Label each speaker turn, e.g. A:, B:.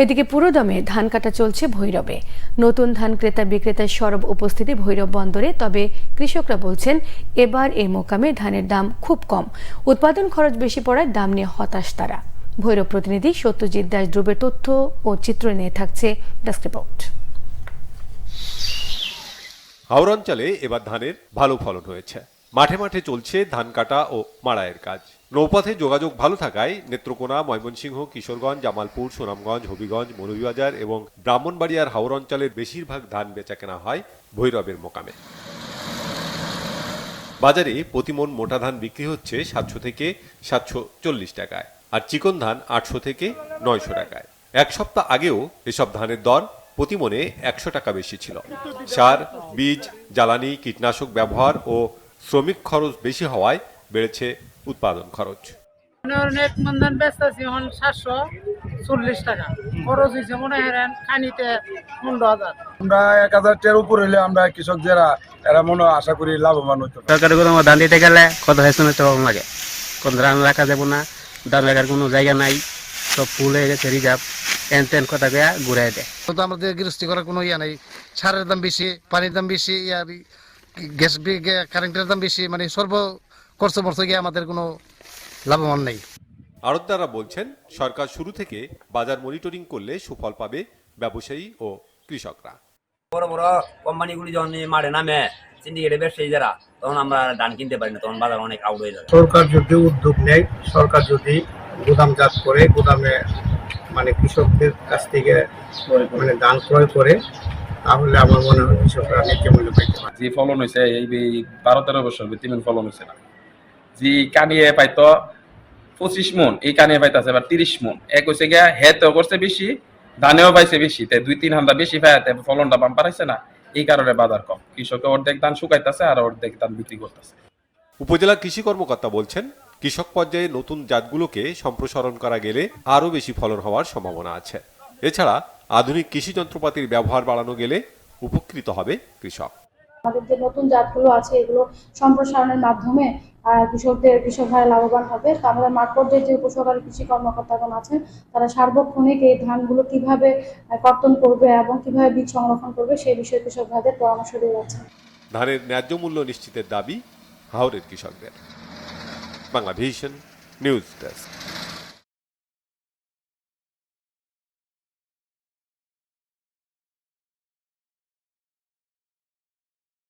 A: এদিকে পুরোদমে ধান কাটা চলছে ভৈরবে। নতুন ধান ক্রেতা বিক্রেতার সরব উপস্থিতি ভৈরব বন্দরে। তবে কৃষকরা বলছেন এবার এই মোকামে ধানের দাম খুব কম, উৎপাদন খরচ বেশি পড়ায় দাম নিয়ে হতাশ তারা। ভৈরব প্রতিনিধি সত্যজিৎ দাস ধ্রুবের তথ্য ও চিত্র নিয়ে থাকছে ডেস্ক রিপোর্ট।
B: হাওর অঞ্চলে এবার ধানের ভালো ফলন হয়েছে। মাঠে মাঠে চলছে ধান কাটা ও মাড়াইয়ের কাজ। নৌপথে যোগাযোগ ভালো থাকায় নেত্রকোনা, ময়মনসিংহ, কিশোরগঞ্জ, জামালপুর, সুনামগঞ্জ, হবিগঞ্জ, মৌলভীবাজার এবং ব্রাহ্মণবাড়িয়ার হাওর অঞ্চলের বেশিরভাগ ধান বেচাকেনা হয় ভৈরবের মোকামে। বাজারে প্রতিমন মোটা ধান বিক্রি হচ্ছে 700 থেকে 740 টাকায়, আর চিকন ধান 800 থেকে 900 টাকায়। এক সপ্তাহ আগেও এসব ধানের দর প্রতিমনে 100 টাকা বেশি ছিল। সার, বীজ, জ্বালানি, কীটনাশক ব্যবহার ও শ্রমিক খরচ বেশি হওয়ায় বেড়েছে উৎপাদন খরচ।
C: এক মন ধান বেচতেছি এখন 740 টাকা, খরচ হয়েছে মনে হয় খানিতে 15,000।
D: আমরা 1,000 টাকার উপর হলে আমরা কৃষক যারা এরা মনে আশা করি লাভবান হতে পারে।
E: সরকারি কোনো ধান দিতে গেলে কত হেসনে তো লাগে, কোন ধান রাখা যাবো না, ধান রাখার কোনো জায়গা নাই, সব ফুল হয়ে গেছে রিজার্ভ, এন কথা গিয়া ঘুরাই দেয়।
F: তো আমাদের গৃহস্থী করার কোনো ইয়া নেই, সারের দাম বেশি, পানির দাম বেশি, গ্যাস কারেন্টের দাম বেশি, মানে সর্ব খরচ মর্চ গিয়ে আমাদের কোনো লাভবান নেই।
B: আড়তদাররা বলছেন সরকার শুরু থেকে বাজার মনিটরিং করলে সুফল পাবে ব্যবসায়ী ও কৃষকরা।
G: বড় বড় কোম্পানিগুলি যখন মাঠে নামে সিন্ডিকেটে ব্যবসায়ী যারা, তখন আমরা ধান কিনতে পারি না, তখন বাজার অনেক আউট হয়ে যাবে।
H: সরকার যদি উদ্যোগ নেয়, সরকার যদি গুদামজাত করে গুদামে মানে কৃষকদের কাছ থেকে মানে ধান ক্রয় করে, তাহলে আমার মনে হয় কৃষকরা ন্যায্য মূল্য পাইতে পারে।
I: যে ফলন হয়েছে এই 12-13 বছর তেমন ফলন হয়েছে না। যে কানিয়ে পাইতো 25 মন, এই কানিয়ে পাইতেছে এবার 30 মন। এক হয়েছে গিয়া হেতেও করছে বেশি, ধানেও পাইছে বেশি, তাই 2-3 হান্দা বেশি পাইতে ফলনটা বাম পারাইছে না। এই কারণে বাজার কম, কৃষকে অর্ধেক ধান শুকাইতেছে আর অর্ধেক ধান বিক্রি করতেছে।
B: উপজেলা কৃষি কর্মকর্তা বলছেন কৃষক পর্যায়ে নতুন জাতগুলোকে সম্প্রসারণ করা গেলে আরও বেশি ফলন হওয়ার সম্ভাবনা আছে। এছাড়া আধুনিক কৃষি যন্ত্রপাতির ব্যবহার বাড়ানো গেলে উপকৃত হবে কৃষক।
J: আমাদের যে নতুন জাতগুলো আছে এগুলো সম্প্রসারণের মাধ্যমে কৃষক ভাইরা লাভবান হবে। তো আমাদের মাঠ পর্যায়ে যে উপসহকারী কৃষি কর্মকর্তাগণ আছেন তারা সার্বক্ষণিক এই ধানগুলো কিভাবে কর্তন করবে এবং কিভাবে বীজ সংরক্ষণ করবে সেই বিষয়ে কৃষক ভাইদের পরামর্শ দিয়ে যাচ্ছেন।
B: ধানের ন্যায্য মূল্য নিশ্চিতের দাবি হাওরের কৃষকদের। Bangla vision news desk.